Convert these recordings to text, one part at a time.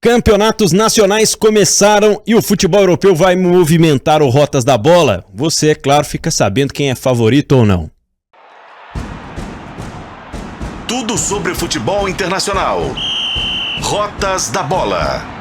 Campeonatos nacionais começaram e o futebol europeu vai movimentar o Rotas da Bola. Você, é claro, fica sabendo quem é favorito ou não. Tudo sobre futebol internacional. Rotas da Bola.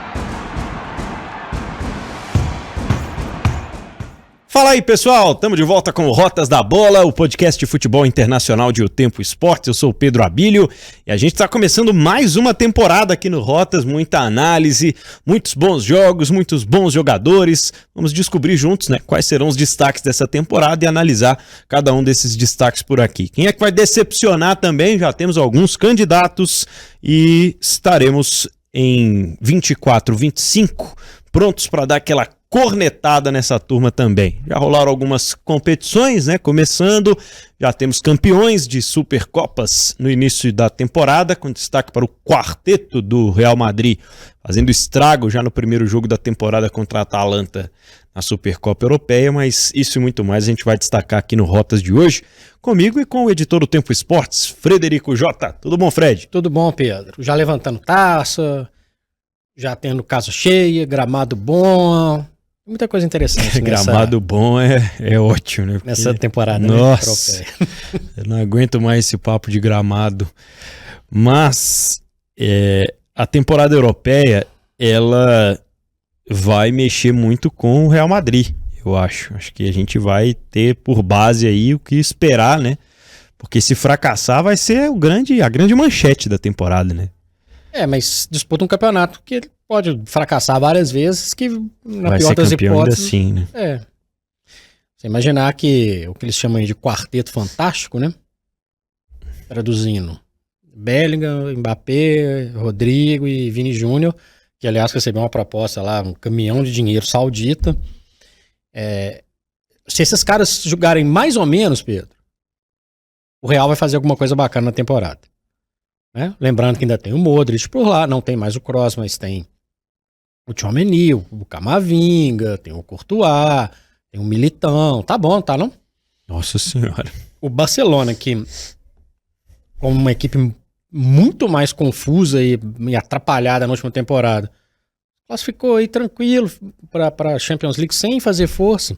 Fala aí, pessoal, estamos de volta com o Rotas da Bola, o podcast de futebol internacional de O Tempo Esportes. Eu sou o Pedro Abílio e a gente está começando mais uma temporada aqui no Rotas, muita análise, muitos bons jogos, muitos bons jogadores. Vamos descobrir juntos, né, quais serão os destaques dessa temporada e analisar cada um desses destaques por aqui. Quem é que vai decepcionar também? Já temos alguns candidatos e estaremos em 24, 25 prontos para dar aquela cornetada nessa turma também. Já rolaram algumas competições, né? Começando, já temos campeões de Supercopas no início da temporada, com destaque para o quarteto do Real Madrid, fazendo estrago já no primeiro jogo da temporada contra a Atalanta na Supercopa Europeia, mas isso e muito mais a gente vai destacar aqui no Rotas de hoje, comigo e com o editor do Tempo Esportes, Frederico Jota. Tudo bom, Fred? Tudo bom, Pedro. Já levantando taça, já tendo casa cheia, gramado bom... Muita coisa interessante. Gramado bom é ótimo, né? Porque, nessa temporada. Nossa, né? Eu não aguento mais esse papo de gramado. Mas a temporada europeia, ela vai mexer muito com o Real Madrid, eu acho. Acho que a gente vai ter por base aí o que esperar, né? Porque se fracassar vai ser a grande manchete da temporada, né? Mas disputa um campeonato que pode fracassar várias vezes, que na vai pior das hipóteses... Assim, né? Você imaginar que o que eles chamam aí de quarteto fantástico, né? Traduzindo, Bellingham, Mbappé, Rodrigo e Vini Júnior, que aliás recebeu uma proposta lá, um caminhão de dinheiro saudita. Se esses caras jogarem mais ou menos, Pedro, o Real vai fazer alguma coisa bacana na temporada. Né? Lembrando que ainda tem o Modric por lá, não tem mais o Kroos, mas tem o Tchouaméni, o Camavinga, tem o Courtois, tem o Militão. Tá bom, tá não? Nossa senhora. O Barcelona, que como uma equipe muito mais confusa e atrapalhada na última temporada, classificou aí tranquilo para a Champions League sem fazer força.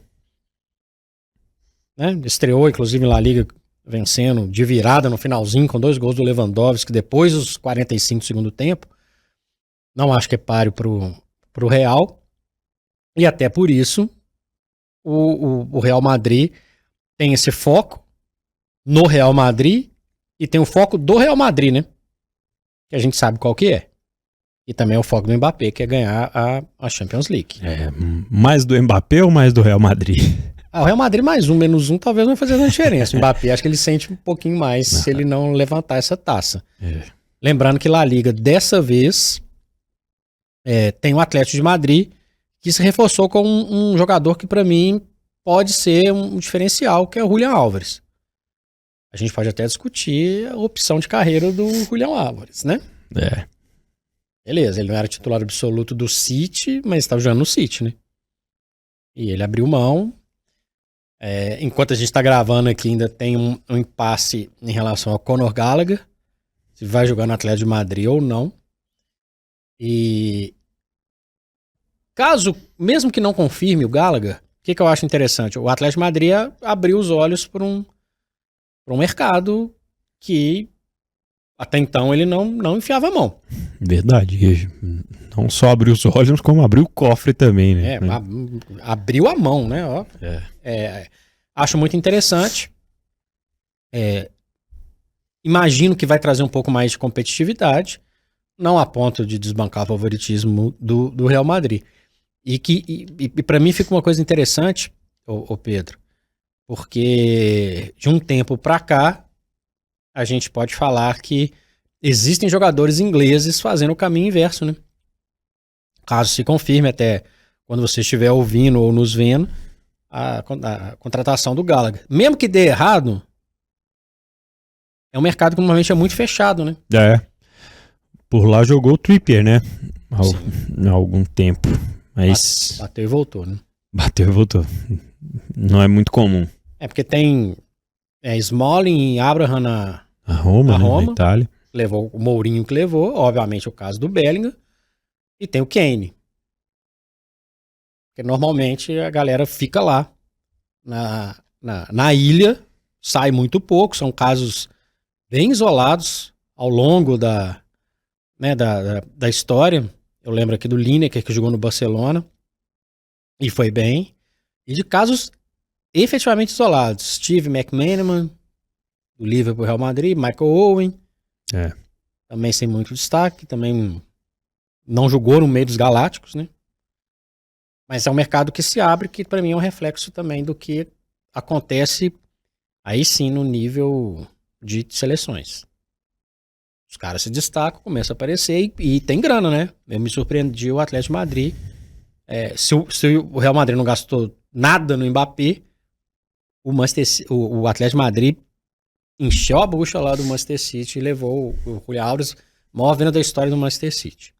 Né? Estreou, inclusive, na La Liga vencendo de virada no finalzinho com 2 gols do Lewandowski, depois dos 45 do segundo tempo. Não acho que é páreo pro Real. E até por isso o Real Madrid tem esse foco no Real Madrid e tem o foco do Real Madrid, né? Que a gente sabe qual que é. E também é o foco do Mbappé, que é ganhar a Champions League. Mais do Mbappé ou mais do Real Madrid? O Real Madrid mais menos um talvez não vai fazer uma diferença. O Mbappé acho que ele sente um pouquinho mais se ele não levantar essa taça. Lembrando que La Liga dessa vez tem o Atlético de Madrid que se reforçou com um jogador que para mim pode ser um diferencial, que é o Julián Álvares. A gente pode até discutir a opção de carreira do Julián Álvares, né? Beleza, ele não era titular absoluto do City, mas estava jogando no City, né? E ele abriu mão. Enquanto a gente está gravando aqui, ainda tem um impasse em relação ao Conor Gallagher, se vai jogar no Atlético de Madrid ou não. E caso, mesmo que não confirme o Gallagher, o que eu acho interessante? O Atlético de Madrid abriu os olhos para um mercado que até então ele não enfiava a mão. Verdade. Não só abriu os olhos, como abriu o cofre também, né? Abriu a mão, né? Acho muito interessante. Imagino que vai trazer um pouco mais de competitividade, não a ponto de desbancar o favoritismo do Real Madrid. E para mim fica uma coisa interessante, ô Pedro, porque de um tempo para cá, a gente pode falar que existem jogadores ingleses fazendo o caminho inverso, né? Caso se confirme até quando você estiver ouvindo ou nos vendo a contratação do Gallagher. Mesmo que dê errado, é um mercado que normalmente é muito fechado, né? Por lá jogou o Trippier, né? Há algum tempo. Mas... Bateu e voltou, né? Bateu e voltou. Não é muito comum. Porque tem Smalling e Abraham na Roma, né? Na Itália. Levou o Mourinho que levou, obviamente o caso do Bellingham. e tem o Kane. Porque normalmente a galera fica lá na ilha, sai muito pouco, são casos bem isolados ao longo da história. Eu lembro aqui do Lineker, que jogou no Barcelona e foi bem. E de casos efetivamente isolados. Steve McManaman, do Liverpool, Real Madrid, Michael Owen, também sem muito destaque, também não jogou no meio dos Galácticos, né? Mas é um mercado que se abre, que para mim é um reflexo também do que acontece aí sim no nível de seleções. Os caras se destacam, começam a aparecer e tem grana, né? Eu me surpreendi o Atlético de Madrid. Se o Real Madrid não gastou nada no Mbappé, o Atlético de Madrid encheu a bucha lá do Manchester City e levou o Julián Álvares, maior venda da história do Manchester City.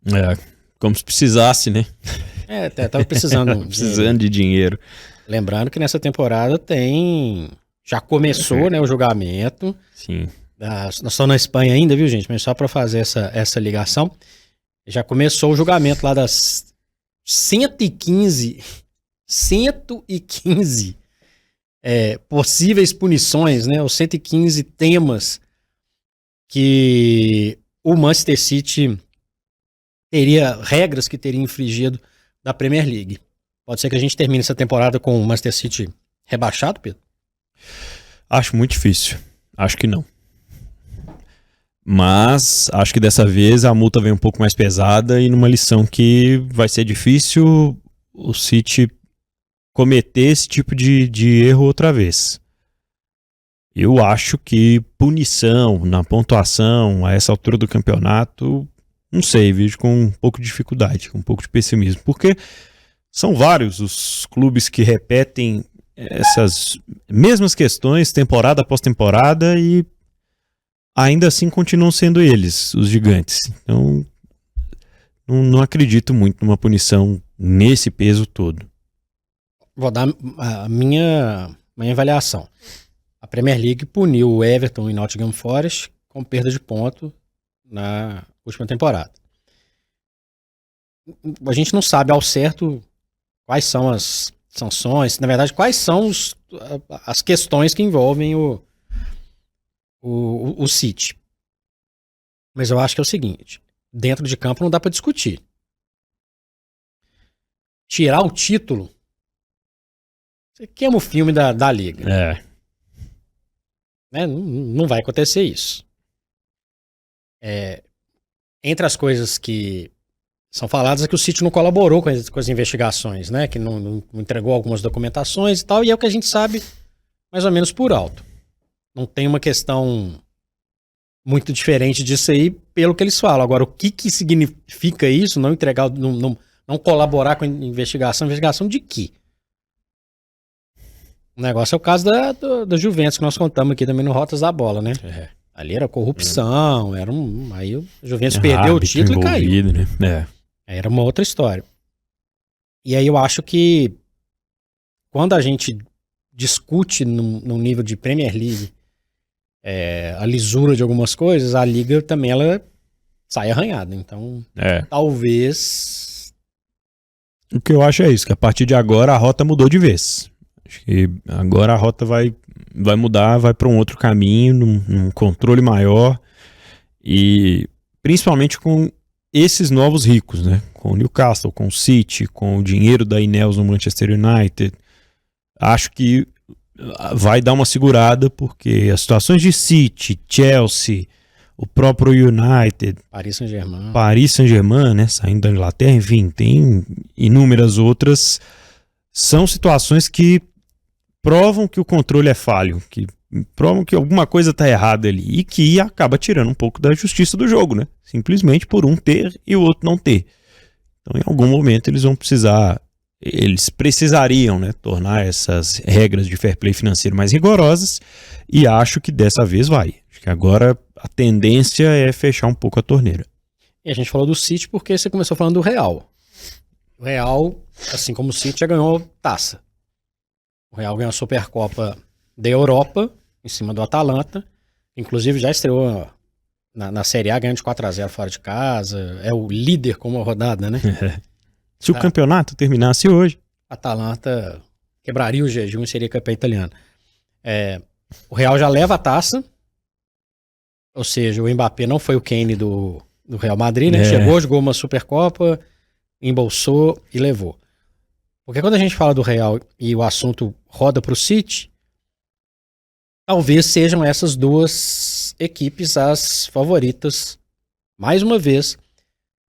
Como se precisasse, né? Tava precisando. Precisando de dinheiro. Lembrando que nessa temporada já começou, né, o julgamento. Sim. Nós estamos na Espanha ainda, viu, gente? Mas só para fazer essa ligação. Já começou o julgamento lá das 115 possíveis punições, né? Os 115 temas que o Manchester City regras que teria infringido da Premier League. Pode ser que a gente termine essa temporada com o Manchester City rebaixado, Pedro? Acho muito difícil. Acho que não. Mas acho que dessa vez a multa vem um pouco mais pesada e numa lição que vai ser difícil o City cometer esse tipo de erro outra vez. Eu acho que punição na pontuação a essa altura do campeonato, não sei, vejo com um pouco de dificuldade, com um pouco de pessimismo, porque são vários os clubes que repetem essas mesmas questões temporada após temporada e ainda assim continuam sendo eles, os gigantes. Então, não acredito muito numa punição nesse peso todo. Vou dar a minha avaliação. A Premier League puniu o Everton e Nottingham Forest com perda de ponto na última temporada. A gente não sabe ao certo quais são as sanções, na verdade, quais são as questões que envolvem o City. Mas eu acho que é o seguinte, dentro de campo não dá para discutir. Tirar o título, você queima o filme da Liga. Né? Não vai acontecer isso. Entre as coisas que são faladas é que o City não colaborou com as investigações, né? Que não entregou algumas documentações e tal, e é o que a gente sabe mais ou menos por alto. Não tem uma questão muito diferente disso aí, pelo que eles falam. Agora, o que significa isso? Não entregar, não colaborar com a investigação? Investigação de quê? O negócio é o caso da Juventus, que nós contamos aqui também no Rotas da Bola, né? Ali era corrupção, aí o Juventus perdeu o título e caiu. Né? Era uma outra história. E aí eu acho que quando a gente discute no nível de Premier League a lisura de algumas coisas, a Liga também ela sai arranhada. Então, talvez... O que eu acho é isso, que a partir de agora a rota mudou de vez. Acho que agora a rota vai mudar, vai para um outro caminho, num controle maior e principalmente com esses novos ricos, né? Com o Newcastle, com o City, com o dinheiro da Ineos no Manchester United. Acho que vai dar uma segurada porque as situações de City, Chelsea, o próprio United, Paris Saint-Germain, né? Saindo da Inglaterra, enfim, tem inúmeras outras. São situações que provam que o controle é falho, que provam que alguma coisa está errada ali e que acaba tirando um pouco da justiça do jogo, né? Simplesmente por um ter e o outro não ter. Então, em algum momento, eles precisariam, né, tornar essas regras de fair play financeiro mais rigorosas e acho que dessa vez vai. Acho que agora a tendência é fechar um pouco a torneira. E a gente falou do City porque você começou falando do Real. O Real, assim como o City, já ganhou taça. O Real ganhou a Supercopa da Europa, em cima do Atalanta. Inclusive já estreou na Série A ganhando de 4-0 fora de casa, é o líder com uma rodada, né? Se o campeonato terminasse hoje... Atalanta quebraria o jejum e seria campeão italiano. O Real já leva a taça, ou seja, o Mbappé não foi o Kane do Real Madrid, né? Chegou, jogou uma Supercopa, embolsou e levou. Porque quando a gente fala do Real e o assunto roda para o City, talvez sejam essas duas equipes as favoritas, mais uma vez,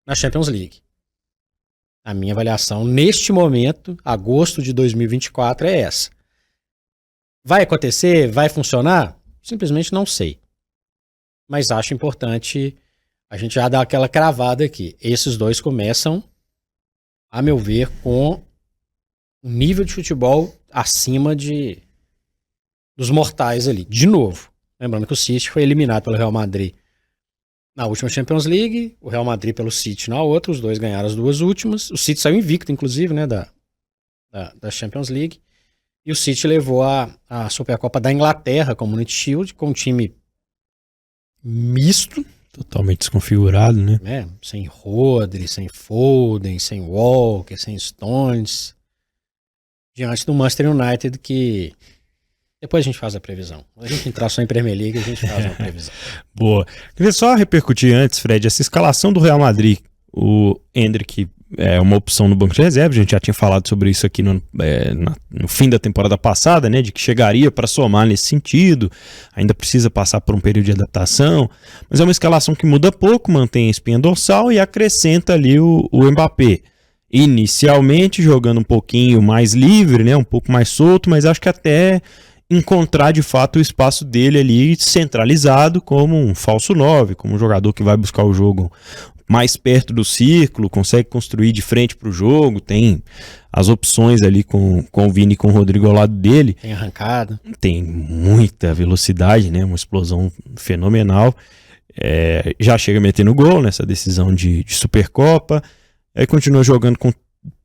na Champions League. A minha avaliação neste momento, agosto de 2024, é essa. Vai acontecer? Vai funcionar? Simplesmente não sei. Mas acho importante a gente já dar aquela cravada aqui. Esses dois começam, a meu ver, com um nível de futebol acima dos mortais ali. De novo. Lembrando que o City foi eliminado pelo Real Madrid na última Champions League, o Real Madrid pelo City na outra, os dois ganharam as duas últimas. O City saiu invicto, inclusive, né, da Champions League. E o City levou a Supercopa da Inglaterra, Community Shield, com um time misto. Totalmente desconfigurado, né? Sem Rodri, sem Foden, sem Walker, sem Stones. Diante do Manchester United, que... Depois a gente faz a previsão. A gente entrar só em Premier League, a gente faz uma previsão. Boa. Queria só repercutir antes, Fred, essa escalação do Real Madrid. O Endrick é uma opção no banco de reserva, a gente já tinha falado sobre isso aqui no fim da temporada passada, né, de que chegaria para somar nesse sentido, ainda precisa passar por um período de adaptação, mas é uma escalação que muda pouco, mantém a espinha dorsal e acrescenta ali o Mbappé. Inicialmente jogando um pouquinho mais livre, né, um pouco mais solto, mas acho que até encontrar de fato o espaço dele ali centralizado como um falso 9, como um jogador que vai buscar o jogo mais perto do círculo, consegue construir de frente para o jogo, tem as opções ali com o Vini e com o Rodrigo ao lado dele. Tem arrancada. Tem muita velocidade, né? Uma explosão fenomenal. Já chega metendo gol nessa decisão de Supercopa. Aí continua jogando com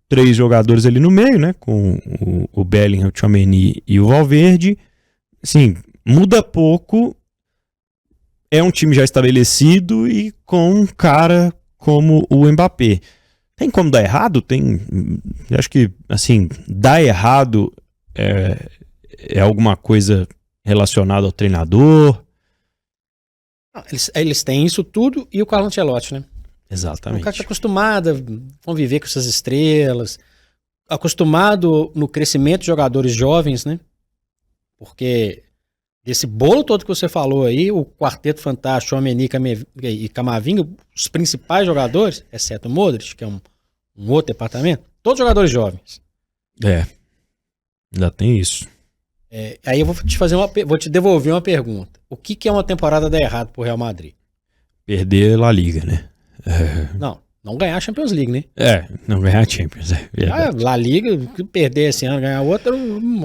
3 jogadores ali no meio, né? Com o Bellingham, o Tchouaméni e o Valverde. Assim, muda pouco. É um time já estabelecido e com um cara como o Mbappé. Tem como dar errado? Tem. Acho que, assim, dar errado é alguma coisa relacionada ao treinador. Eles têm isso tudo e o Carlo Ancelotti, né? Exatamente. O cara está acostumado a conviver com essas estrelas, acostumado no crescimento de jogadores jovens, né? Porque desse bolo todo que você falou aí, o quarteto fantástico, Tchouaméni e Camavinga, os principais jogadores, exceto o Modric, que é um outro departamento, todos jogadores jovens. Ainda tem isso. Aí eu vou te devolver uma pergunta. O que é uma temporada dar errado pro Real Madrid? Perder La Liga, né? Não ganhar a Champions League, né? Não ganhar a Champions. La Liga, perder esse ano, ganhar outro,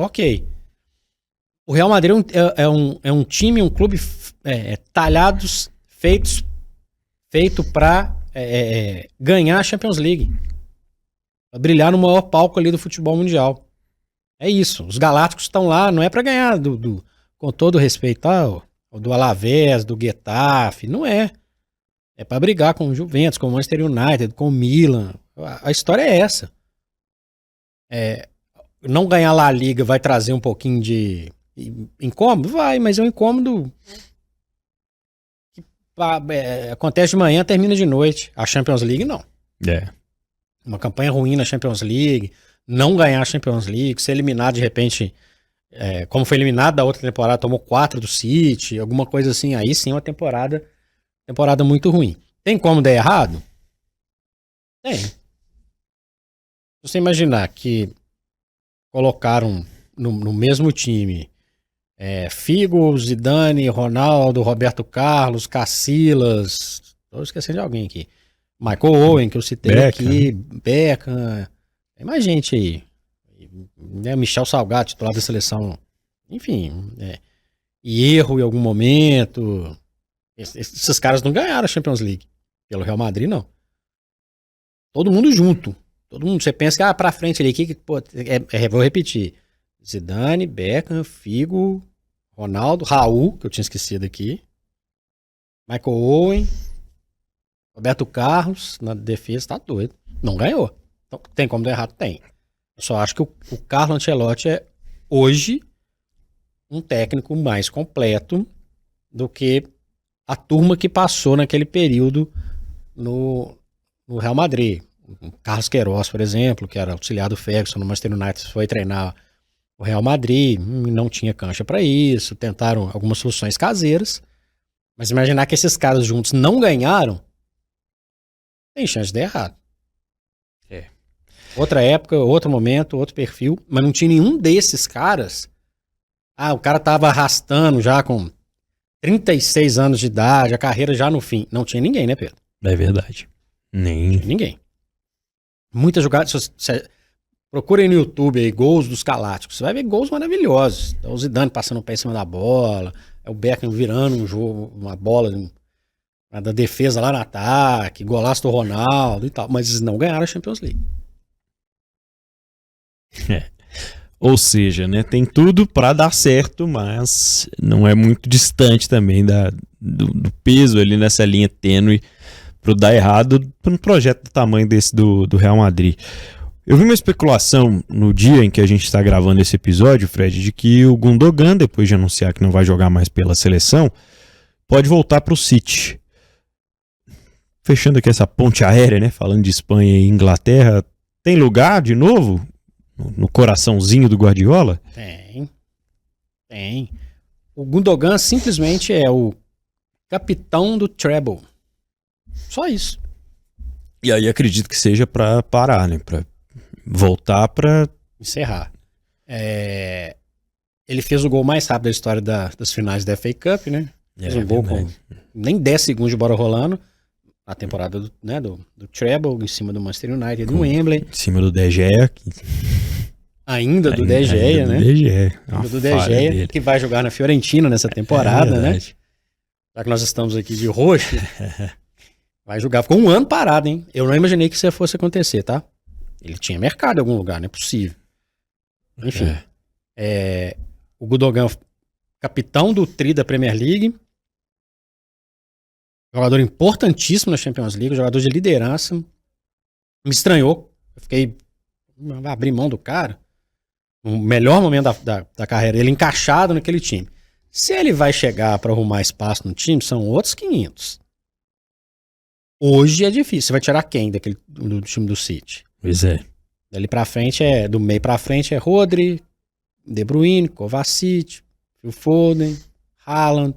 ok. O Real Madrid é um time, um clube talhados, feito para ganhar a Champions League. Pra brilhar no maior palco ali do futebol mundial. É isso. Os galácticos estão lá, não é para ganhar com todo respeito do Alavés, do Getafe, não é. É para brigar com o Juventus, com o Manchester United, com o Milan. A história é essa. Não ganhar La Liga vai trazer um pouquinho de incômodo? Vai, mas é um incômodo que acontece de manhã, termina de noite. A Champions League, não. Uma campanha ruim na Champions League, não ganhar a Champions League, ser eliminado de repente, como foi eliminado da outra temporada, tomou 4 do City, alguma coisa assim, aí sim é uma temporada muito ruim. Tem como dar errado? Tem. Se você imaginar que colocaram no mesmo time Figo, Zidane, Ronaldo, Roberto Carlos, Casillas, estou esquecendo de alguém aqui, Michael Owen, que eu citei aqui, Beckham, tem mais gente aí, Michel Salgado, titular da seleção, enfim, e erro em algum momento. Esses caras não ganharam a Champions League. Pelo Real Madrid, não. Todo mundo junto. Todo mundo. Você pensa que pra frente ali, vou repetir. Zidane, Beckham, Figo, Ronaldo, Raul, que eu tinha esquecido aqui. Michael Owen, Roberto Carlos, na defesa, tá doido. Não ganhou. Então, tem como dar errado? Tem. Eu só acho que o Carlo Ancelotti é, hoje, um técnico mais completo do que a turma que passou naquele período no Real Madrid. O Carlos Queiroz, por exemplo, que era auxiliar do Ferguson no Manchester United, foi treinar o Real Madrid, não tinha cancha para isso, tentaram algumas soluções caseiras, mas imaginar que esses caras juntos não ganharam, tem chance de dar errado. Outra época, outro momento, outro perfil, mas não tinha nenhum desses caras. O cara tava arrastando já com 36 anos de idade, a carreira já no fim. Não tinha ninguém, né, Pedro? É verdade. Nem ninguém. Muitas jogadas. Procurem no YouTube aí, gols dos Galácticos. Você vai ver gols maravilhosos. O Zidane passando o pé em cima da bola, o Beckham virando um jogo, uma bola da defesa lá no ataque, golaço do Ronaldo e tal. Mas eles não ganharam a Champions League. Ou seja, né, tem tudo para dar certo, mas não é muito distante também do peso ali nessa linha tênue para dar errado para um projeto do tamanho desse do Real Madrid. Eu vi uma especulação no dia em que a gente está gravando esse episódio, Fred, de que o Gundogan, depois de anunciar que não vai jogar mais pela seleção, pode voltar para o City. Fechando aqui essa ponte aérea, né, falando de Espanha e Inglaterra, tem lugar de novo no coraçãozinho do Guardiola? Tem. O Gundogan simplesmente é o capitão do treble. Só isso. E aí acredito que seja para parar, né? Para voltar para encerrar. Ele fez o gol mais rápido da história das finais da FA Cup, né? Fez um gol com nem 10 segundos de bola rolando. A temporada do treble, em cima do Manchester United, do Wembley. Em cima do De Gea. Ainda do De Gea, né? De Gea. Ainda do De Gea, que vai jogar na Fiorentina nessa temporada, né? Já que nós estamos aqui de roxo, vai jogar. Ficou um ano parado, hein? Eu não imaginei que isso fosse acontecer, tá? Ele tinha mercado em algum lugar, não é possível. Enfim. O Gundogan, capitão do tri da Premier League, jogador importantíssimo na Champions League, jogador de liderança. Me estranhou. Eu fiquei... abrir mão do cara. O melhor momento da carreira, ele encaixado naquele time. Se ele vai chegar para arrumar espaço no time, são outros 500. Hoje é difícil. Você vai tirar quem do time do City? Pois é. Dali pra frente do meio pra frente é Rodri, De Bruyne, Kovacic, Phil Foden, Haaland.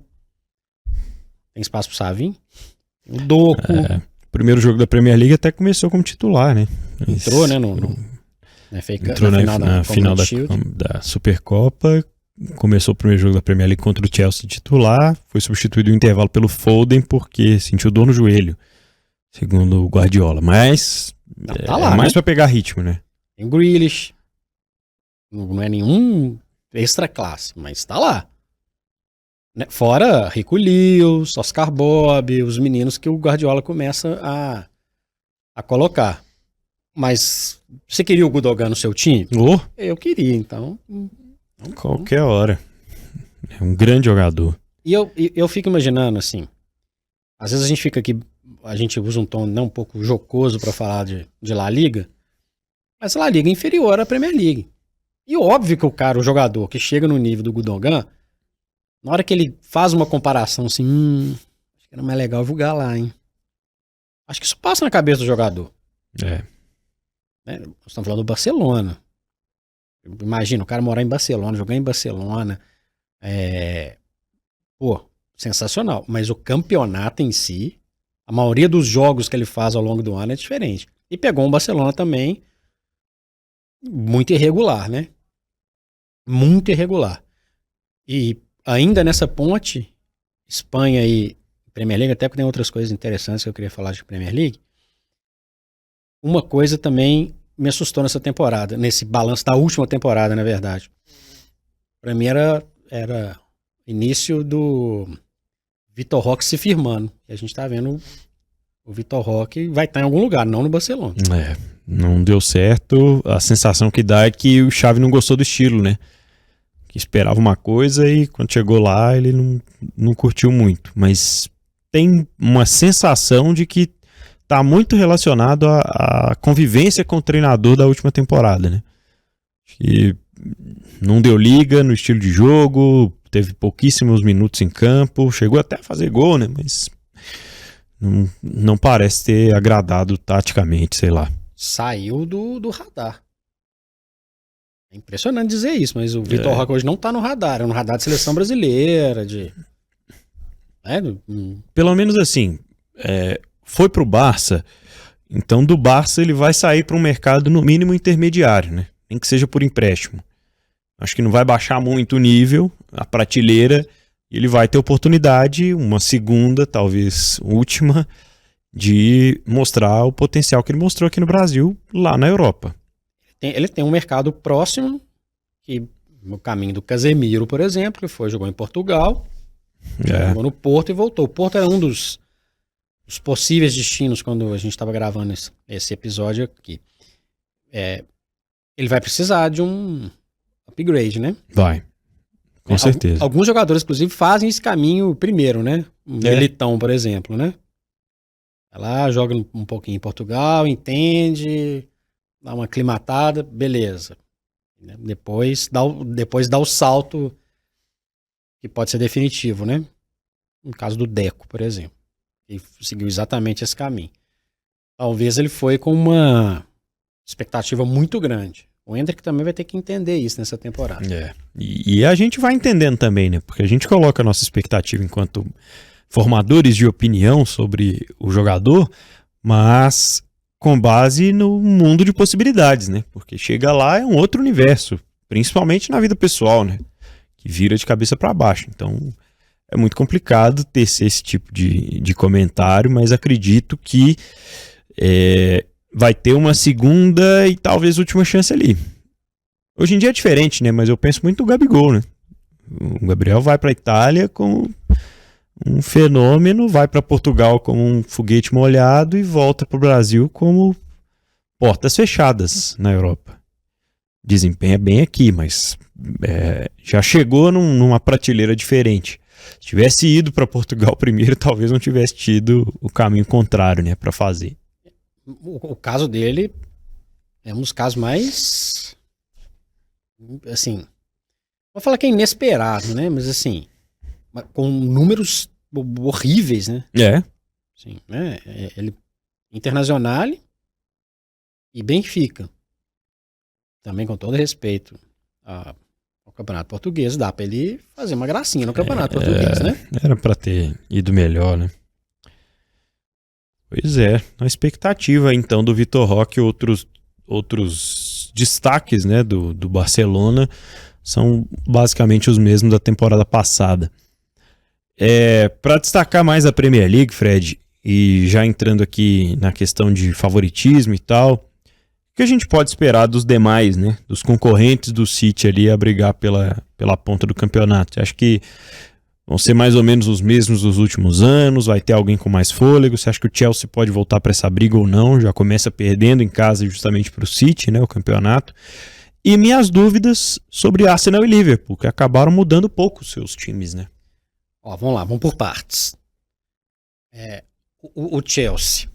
Tem espaço pro Savinho? O Doku. Primeiro jogo da Premier League até começou como titular, né? Entrou, né? Entrou na final da Supercopa. Começou o primeiro jogo da Premier League contra o Chelsea titular. Foi substituído no intervalo pelo Foden porque sentiu dor no joelho, segundo o Guardiola. Mas tá lá, mais né? pra pegar ritmo, né? Tem o Grealish. Não é nenhum extra classe, mas tá lá. Fora Rico Lewis, Oscar Bob, os meninos que o Guardiola começa a colocar. Mas você queria o Gundogan no seu time? Eu queria, então. Qualquer hora. É um grande jogador. E eu fico imaginando assim, às vezes a gente fica aqui, a gente usa um tom um pouco jocoso para falar de La Liga, mas a La Liga é inferior à Premier League. E óbvio que o jogador que chega no nível do Gundogan, na hora que ele faz uma comparação assim, acho que era mais legal jogar lá, hein? Acho que isso passa na cabeça do jogador. Nós estamos falando do Barcelona. Imagina, o cara morar em Barcelona, jogar em Barcelona. Sensacional. Mas o campeonato em si, a maioria dos jogos que ele faz ao longo do ano é diferente. E pegou um Barcelona também muito irregular, né? Muito irregular. E ainda nessa ponte, Espanha e Premier League, até porque tem outras coisas interessantes que eu queria falar de Premier League. Uma coisa também me assustou nessa temporada, nesse balanço da última temporada, na verdade. Pra mim era início do Vitor Roque se firmando. E a gente tá vendo o Vitor Roque vai estar em algum lugar, não no Barcelona. Não deu certo. A sensação que dá é que o Xavi não gostou do estilo, né? Que esperava uma coisa e quando chegou lá ele não curtiu muito. Mas tem uma sensação de que tá muito relacionado à convivência com o treinador da última temporada, né? Que não deu liga no estilo de jogo, teve pouquíssimos minutos em campo, chegou até a fazer gol, né? Mas não parece ter agradado taticamente, sei lá. Saiu do radar. É impressionante dizer isso, mas o Vitor Roque hoje não tá no radar. É no radar de seleção brasileira, Pelo menos assim, foi pro Barça, então do Barça ele vai sair para um mercado no mínimo intermediário, né? Nem que seja por empréstimo. Acho que não vai baixar muito o nível, a prateleira, e ele vai ter oportunidade, uma segunda, talvez última, de mostrar o potencial que ele mostrou aqui no Brasil, lá na Europa. Ele tem um mercado próximo, que no caminho do Casemiro, por exemplo, que jogou em Portugal, jogou no Porto e voltou. O Porto era um dos possíveis destinos quando a gente estava gravando esse episódio aqui. Ele vai precisar de um upgrade, né? Vai, com certeza. Alguns jogadores, inclusive, fazem esse caminho primeiro, né? Militão, por exemplo, né? Vai lá, joga um pouquinho em Portugal, entende, dá uma aclimatada, beleza. Depois dá o salto que pode ser definitivo, né? No caso do Deco, por exemplo. Ele seguiu exatamente esse caminho. Talvez ele foi com uma expectativa muito grande. O Endrick também vai ter que entender isso nessa temporada. E a gente vai entendendo também, né? Porque a gente coloca a nossa expectativa enquanto formadores de opinião sobre o jogador, mas com base no mundo de possibilidades, né? Porque chega lá é um outro universo, principalmente na vida pessoal, né? Que vira de cabeça para baixo. Então é muito complicado tecer esse tipo de comentário, mas acredito que vai ter uma segunda e talvez última chance ali. Hoje em dia é diferente, né? Mas eu penso muito no Gabigol, né? O Gabriel vai para a Itália como um fenômeno, vai para Portugal como um foguete molhado e volta para o Brasil como portas fechadas na Europa. Desempenha bem aqui, mas já chegou numa prateleira diferente. Se tivesse ido para Portugal primeiro, talvez não tivesse tido o caminho contrário, né, para fazer. O caso dele é um dos casos mais, assim, vou falar que é inesperado, né? Mas assim, com números horríveis, né? Sim, né? Ele Internacional e Benfica. Também com todo respeito ao Campeonato Português, dá pra ele fazer uma gracinha no Campeonato Português, né? Era pra ter ido melhor, né? Pois é, na expectativa então do Vitor Roque, outros destaques, né, do Barcelona são basicamente os mesmos da temporada passada. Para destacar mais a Premier League, Fred, e já entrando aqui na questão de favoritismo e tal, o que a gente pode esperar dos demais, né, dos concorrentes do City ali a brigar pela ponta do campeonato? Acho que vão ser mais ou menos os mesmos dos últimos anos, vai ter alguém com mais fôlego? Você acha que o Chelsea pode voltar para essa briga ou não? Já começa perdendo em casa justamente para o City, né, o campeonato. E minhas dúvidas sobre Arsenal e Liverpool, que acabaram mudando pouco os seus times, né? Vamos lá, vamos por partes. O Chelsea,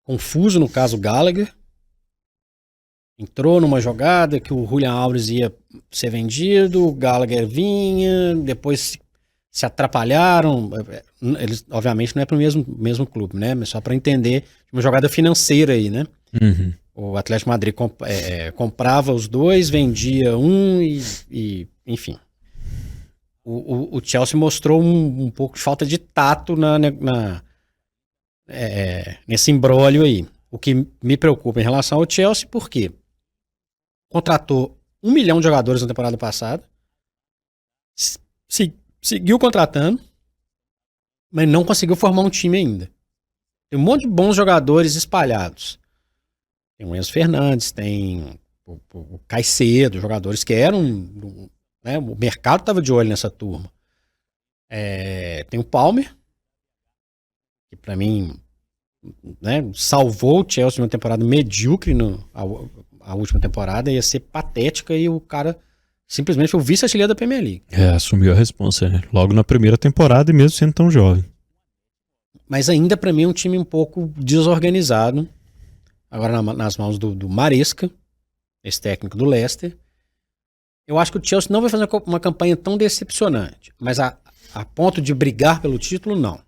confuso no caso Gallagher, entrou numa jogada que o Julian Alves ia ser vendido, o Gallagher vinha, depois se atrapalharam. Eles, obviamente, não é para o mesmo clube, né? Mas só para entender uma jogada financeira aí, né? Uhum. O Atlético de Madrid comprava os dois, vendia um e enfim. O Chelsea mostrou um pouco de falta de tato nesse imbróglio aí. O que me preocupa em relação ao Chelsea, por quê? Contratou 1 milhão de jogadores na temporada passada, seguiu contratando, mas não conseguiu formar um time ainda. Tem um monte de bons jogadores espalhados. Tem o Enzo Fernandes, tem o Caicedo, jogadores que eram... né, o mercado estava de olho nessa turma. Tem o Palmer, que para mim, né, salvou o Chelsea numa temporada medíocre a última temporada, ia ser patética, e o cara simplesmente foi o vice-artilheiro da Premier League. Assumiu a responsa, né? Logo na primeira temporada e mesmo sendo tão jovem. Mas ainda para mim é um time um pouco desorganizado. Agora nas mãos do Maresca, esse técnico do Leicester. Eu acho que o Chelsea não vai fazer uma campanha tão decepcionante. Mas a ponto de brigar pelo título, não.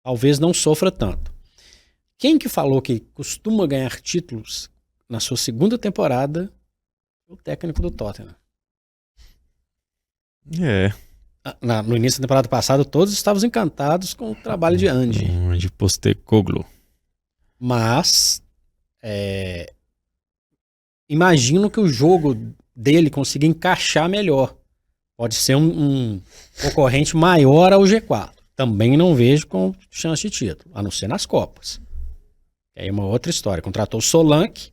Talvez não sofra tanto. Quem que falou que costuma ganhar títulos na sua segunda temporada? O técnico do Tottenham. No início da temporada passada, todos estavam encantados com o trabalho de Andy. De Postecoglou. Mas imagino que o jogo dele consiga encaixar melhor. Pode ser um concorrente maior ao G4. Também não vejo com chance de título, a não ser nas Copas. É uma outra história. Contratou o Solanke,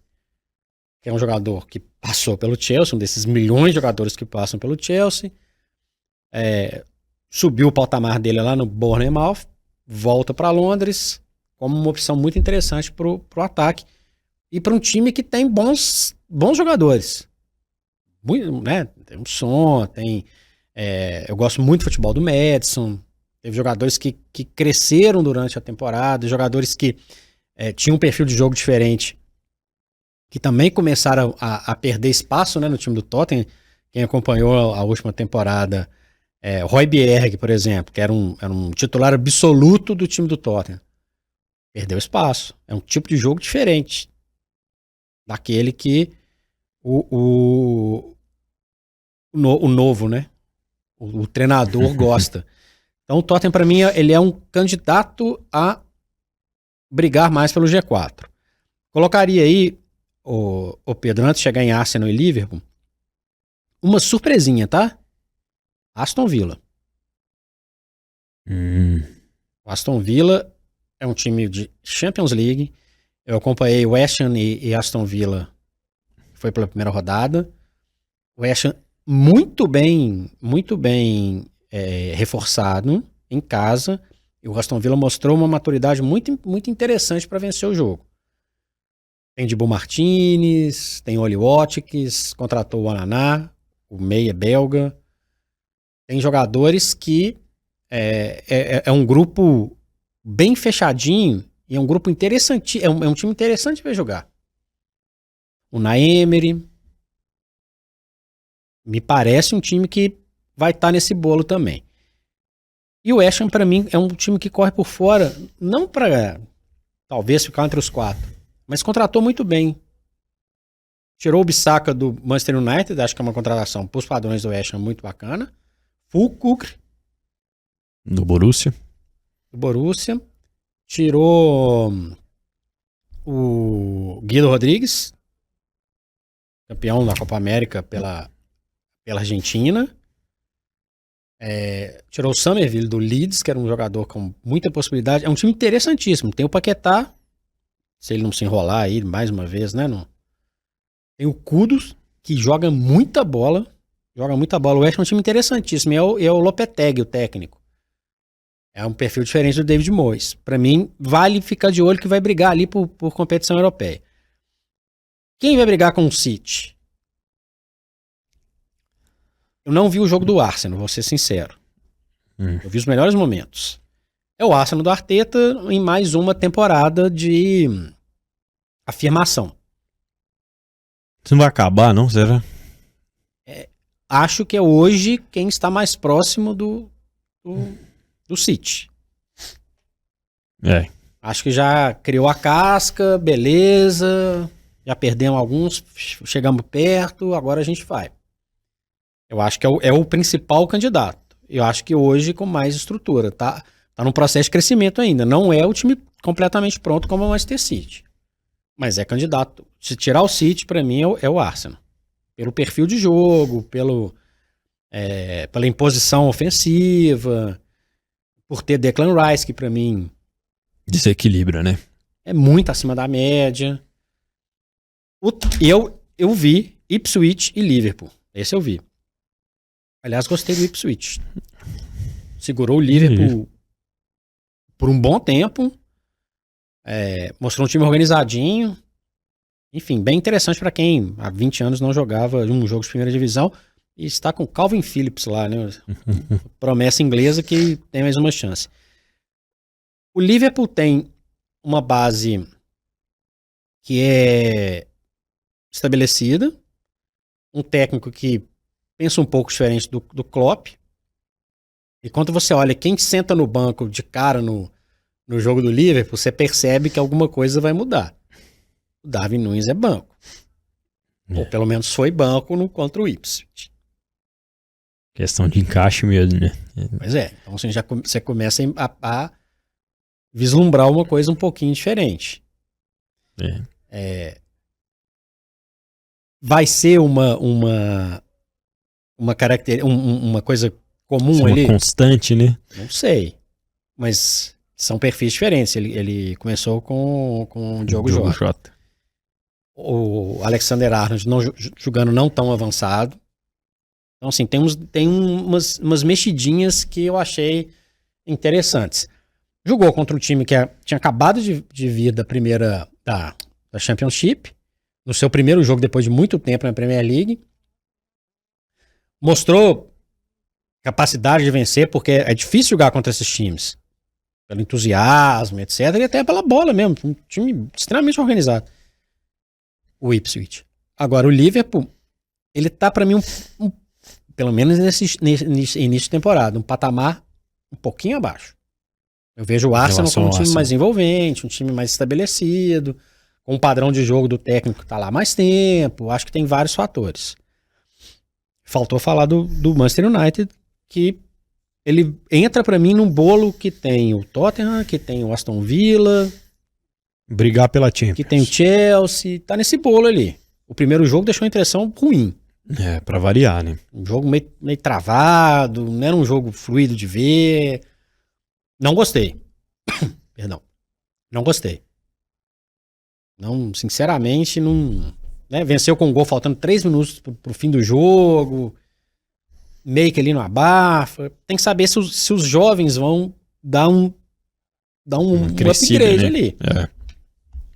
que é um jogador que passou pelo Chelsea, um desses milhões de jogadores que passam pelo Chelsea. Subiu o patamar dele lá no Bournemouth, volta para Londres, como uma opção muito interessante pro ataque. E para um time que tem bons jogadores. Muito, né? Tem um Son, eu gosto muito do futebol do Maddison. Teve jogadores que cresceram durante a temporada, jogadores que tinham um perfil de jogo diferente, que também começaram a perder espaço, né, no time do Tottenham. Quem acompanhou a última temporada, Højbjerg, por exemplo, que era um titular absoluto do time do Tottenham. Perdeu espaço. É um tipo de jogo diferente daquele que o novo, né? O treinador gosta. Então o Tottenham, para mim, ele é um candidato a brigar mais pelo G4. Colocaria aí, o Pedro, antes de chegar em Arsenal e Liverpool, uma surpresinha, tá? Aston Villa. O Aston Villa é um time de Champions League. Eu acompanhei o West Ham e Aston Villa, foi pela primeira rodada. O West Ham muito bem reforçado em casa. E o Aston Villa mostrou uma maturidade muito, muito interessante para vencer o jogo. Tem Dibu Martinez, tem Oli Watkins, contratou o Onaná, o meia belga. Tem jogadores que é um grupo bem fechadinho e é um grupo interessante. É um time interessante para jogar. O Unai Emery me parece um time que vai estar nesse bolo também. E o West Ham, para mim, é um time que corre por fora, não para talvez ficar entre os 4, mas contratou muito bem. Tirou o Bissaka do Manchester United, acho que é uma contratação para os padrões do West Ham muito bacana. Fulkrug do Borussia. Tirou o Guido Rodrigues, campeão da Copa América pela Argentina. Tirou o Somerville do Leeds, que era um jogador com muita possibilidade. É um time interessantíssimo. Tem o Paquetá, se ele não se enrolar aí mais uma vez, né? Não. Tem o Kudus, que joga muita bola. O West é um time interessantíssimo. É o Lopetegui, o técnico. É um perfil diferente do David Moyes. Para mim, vale ficar de olho que vai brigar ali por competição europeia. Quem vai brigar com o City? Eu não vi o jogo do Arsenal, vou ser sincero. Eu vi os melhores momentos. É o Arsenal do Arteta em mais uma temporada de afirmação. Isso não vai acabar, não? Será? Acho que é hoje quem está mais próximo do City. Acho que já criou a casca, beleza. Já perdemos alguns, chegamos perto, agora a gente vai. Eu acho que é o principal candidato. Eu acho que hoje com mais estrutura. Tá num processo de crescimento ainda. Não é o time completamente pronto como o Manchester City. Mas é candidato. Se tirar o City, para mim, é o Arsenal. Pelo perfil de jogo, pela imposição ofensiva, por ter Declan Rice, que para mim... desequilibra, né? É muito acima da média. Eu vi Ipswich e Liverpool. Esse eu vi. Aliás, gostei do Ipswich. Segurou o Liverpool por um bom tempo. Mostrou um time organizadinho. Enfim, bem interessante para quem há 20 anos não jogava um jogo de primeira divisão. E está com Calvin Phillips lá, né? Promessa inglesa que tem mais uma chance. O Liverpool tem uma base que é estabelecida, um técnico que pensa um pouco diferente do Klopp. E quando você olha quem senta no banco de cara no jogo do Liverpool, você percebe que alguma coisa vai mudar. O Darwin Núñez é banco. Ou pelo menos foi banco contra o Ipswich. Questão de encaixe mesmo, né? Pois é. Então você começa a vislumbrar uma coisa um pouquinho diferente. Vai ser uma característica, uma coisa comum ali? Uma constante, né? Não sei. Mas são perfis diferentes. Ele começou com o Diogo Jota. O Alexander Arnold jogando não tão avançado. Então, assim, tem umas mexidinhas que eu achei interessantes. Jogou contra um time que tinha acabado de vir da primeira da Championship, no seu primeiro jogo depois de muito tempo na Premier League. Mostrou capacidade de vencer, porque é difícil jogar contra esses times. Pelo entusiasmo, etc. E até pela bola mesmo. Um time extremamente organizado. O Ipswich. Agora, o Liverpool, ele tá pra mim, pelo menos nesse início de temporada, um patamar um pouquinho abaixo. Eu vejo o Arsenal como um time mais envolvente, um time mais estabelecido, com um padrão de jogo do técnico que tá lá há mais tempo. Acho que tem vários fatores. Faltou falar do Manchester United, que ele entra pra mim num bolo que tem o Tottenham, que tem o Aston Villa, brigar pela Champions, que tem o Chelsea, tá nesse bolo ali. O primeiro jogo deixou uma impressão ruim. Pra variar, né? Um jogo meio travado, não era um jogo fluido de ver. Não gostei. Perdão. Não gostei. Não, sinceramente, não... Né? Venceu com um gol faltando 3 minutos pro fim do jogo. Meio que ali no abafa. Tem que saber se os jovens vão dar um crescida, upgrade, né? Ali.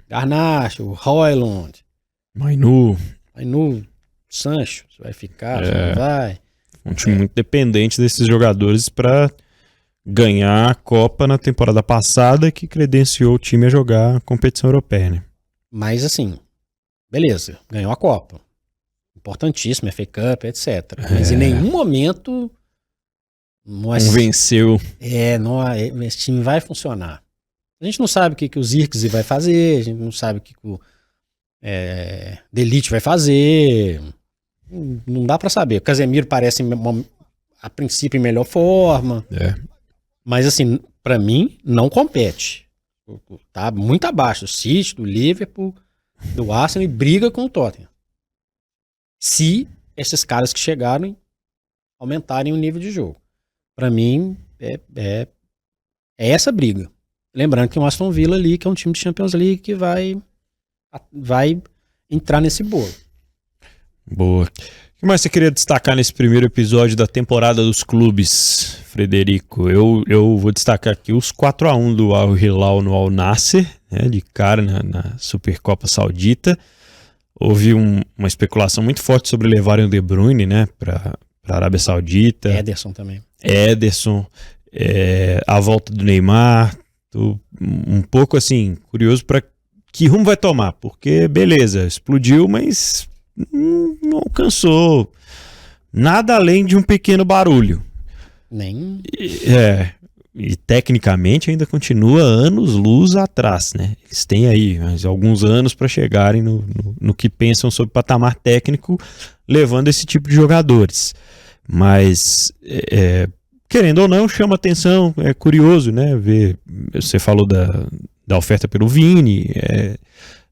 Garnacho, Højlund, Mainu, Sancho, vai ficar, não vai. Um time muito dependente desses jogadores para ganhar a Copa na temporada passada, que credenciou o time a jogar a competição europeia, né? Mas assim, beleza, ganhou a Copa. Importantíssimo, FA Cup, etc. Mas em nenhum momento convenceu. Esse time vai funcionar. A gente não sabe o que o Zirkzee vai fazer, a gente não sabe o que o De Ligt vai fazer. Não dá pra saber. O Casemiro parece, a princípio, em melhor forma. Mas, assim, pra mim, não compete. Tá muito abaixo do City, do Liverpool, do Arsenal e briga com o Tottenham. Se esses caras que chegaram aumentarem o nível de jogo. Pra mim, é essa briga. Lembrando que tem um Aston Villa ali, que é um time de Champions League que vai entrar nesse bolo. Boa. O que mais você queria destacar nesse primeiro episódio da temporada dos clubes, Frederico? Eu vou destacar aqui os 4-1 do Al Hilal no Al Nassr, né, de cara na Supercopa Saudita. Houve uma especulação muito forte sobre levarem o De Bruyne, né, para a Arábia Saudita. Ederson também. A volta do Neymar. Tô um pouco assim, curioso para que rumo vai tomar, porque beleza, explodiu, mas não alcançou nada além de um pequeno barulho. E tecnicamente ainda continua anos-luz atrás, né? Eles têm aí alguns anos para chegarem no que pensam sobre patamar técnico, levando esse tipo de jogadores. Mas querendo ou não, chama atenção, é curioso, né? Ver, você falou da oferta pelo Vini,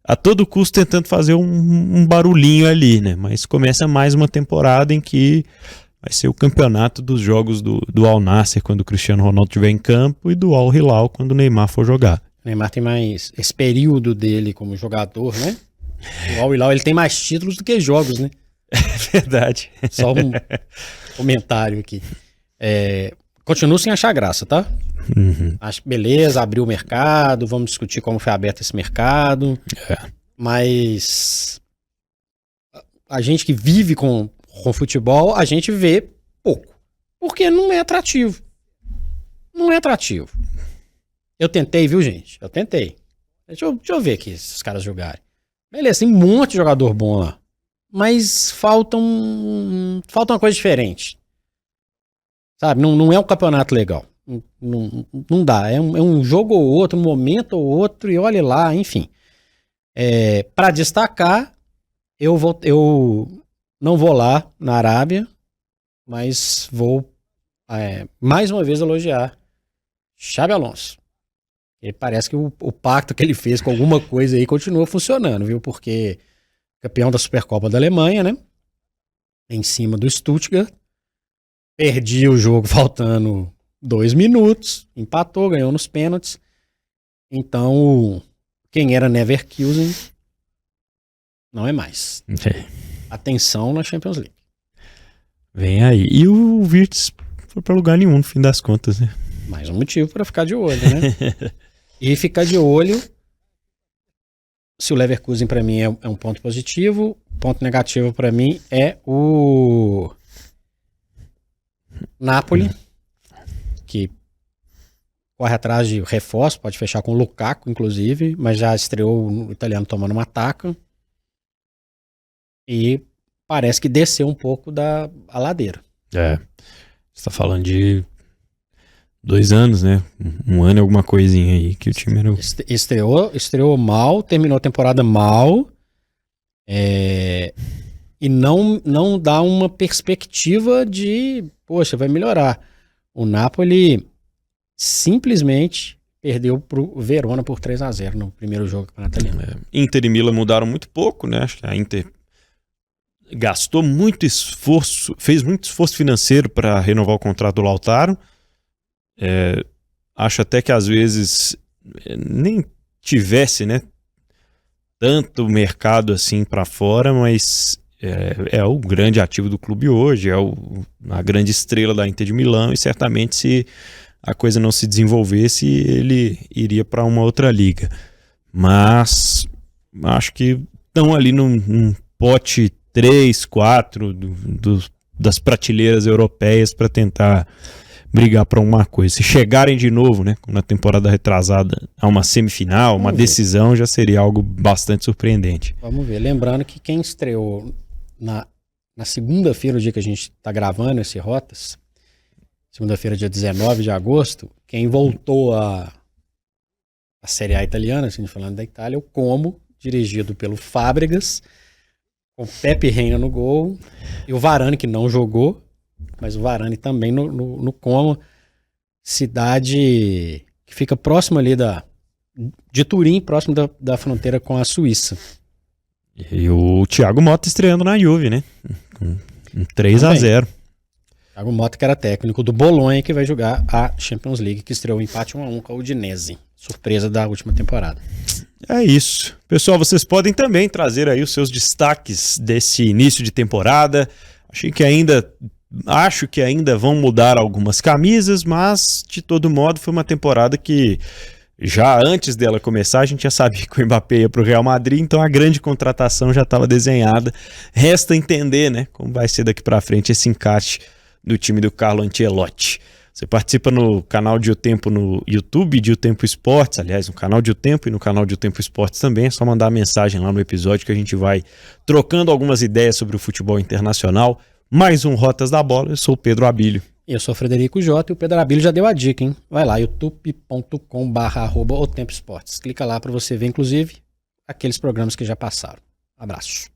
a todo custo tentando fazer um barulhinho ali, né? Mas começa mais uma temporada em que vai ser o campeonato dos jogos do Al Nassr quando o Cristiano Ronaldo estiver em campo e do Al Hilal quando o Neymar for jogar. O Neymar tem mais esse período dele como jogador, né? O Al Hilal ele tem mais títulos do que jogos, né? É verdade. Só um comentário aqui. Continuo sem achar graça, tá? Acho que beleza, abriu o mercado, vamos discutir como foi aberto esse mercado. Mas a gente que vive com futebol, a gente vê pouco. Porque não é atrativo. Não é atrativo. Eu tentei, viu, gente? Eu tentei. Deixa eu ver aqui esses caras jogarem. Beleza, tem um monte de jogador bom lá. Mas falta uma coisa diferente. Sabe? Não é um campeonato legal. Não dá. É um jogo ou outro, um momento ou outro, e olhe lá, enfim. Para destacar, eu não vou lá na Arábia, mas vou mais uma vez elogiar Xabi Alonso. E parece que o pacto que ele fez com alguma coisa aí continua funcionando, viu? Porque campeão da Supercopa da Alemanha, né? Em cima do Stuttgart. Perdi o jogo faltando 2 minutos. Empatou, ganhou nos pênaltis. Então, quem era Leverkusen não é mais. Atenção na Champions League. Vem aí. E o Wirtz foi pra lugar nenhum, no fim das contas, né? Mais um motivo para ficar de olho, né? E ficar de olho, se o Leverkusen para mim é um ponto positivo, ponto negativo para mim é o Napoli, que corre atrás de reforço, pode fechar com o Lukaku, inclusive, mas já estreou o italiano tomando uma taca. E parece que desceu um pouco a ladeira. Você tá falando de 2 anos, né? 1 ano e alguma coisinha aí que o time era... Estreou mal, terminou a temporada mal, e não dá uma perspectiva de, poxa, vai melhorar. O Napoli simplesmente perdeu pro Verona por 3-0 no primeiro jogo do Campeonato Italiano. Inter e Milan mudaram muito pouco, né? Acho que a Inter gastou muito esforço, fez muito esforço financeiro para renovar o contrato do Lautaro. Acho até que às vezes nem tivesse, né, tanto mercado assim para fora, mas é o grande ativo do clube hoje, a grande estrela da Inter de Milão, e certamente se a coisa não se desenvolvesse, ele iria para uma outra liga. Mas acho que estão ali num pote 3, 4 das prateleiras europeias para tentar brigar para alguma coisa. Se chegarem de novo, né, na temporada retrasada, a uma semifinal, uma decisão, já seria algo bastante surpreendente. Vamos ver. Lembrando que quem estreou na segunda-feira, o dia que a gente está gravando esse Rotas, segunda-feira, dia 19 de agosto, quem voltou a Série A italiana, assim, falando da Itália, o Como, dirigido pelo Fábregas, com Pepe Reina no gol, e o Varane, que não jogou, mas o Varane também no Como, cidade que fica próximo ali de Turim, próximo da fronteira com a Suíça. E o Thiago Motta estreando na Juve, né? Um 3-0. Thiago Motta, que era técnico do Bolonha, que vai jogar a Champions League, que estreou o empate 1-1 com a Udinese. Surpresa da última temporada. É isso. Pessoal, vocês podem também trazer aí os seus destaques desse início de temporada. Acho que ainda vão mudar algumas camisas, mas de todo modo foi uma temporada que já antes dela começar a gente já sabia que o Mbappé ia para o Real Madrid, então a grande contratação já estava desenhada. Resta entender, né, como vai ser daqui para frente esse encaixe do time do Carlo Ancelotti. Você participa no canal de O Tempo no YouTube, de O Tempo Esportes, aliás, no canal de O Tempo e no canal de O Tempo Esportes também. É só mandar a mensagem lá no episódio que a gente vai trocando algumas ideias sobre o futebol internacional. Mais um Rotas da Bola, eu sou o Pedro Abílio. Eu sou o Frederico Jota e o Pedro Abílio já deu a dica, hein? Vai lá, youtube.com/@otempoesportes. Clica lá para você ver, inclusive, aqueles programas que já passaram. Abraço.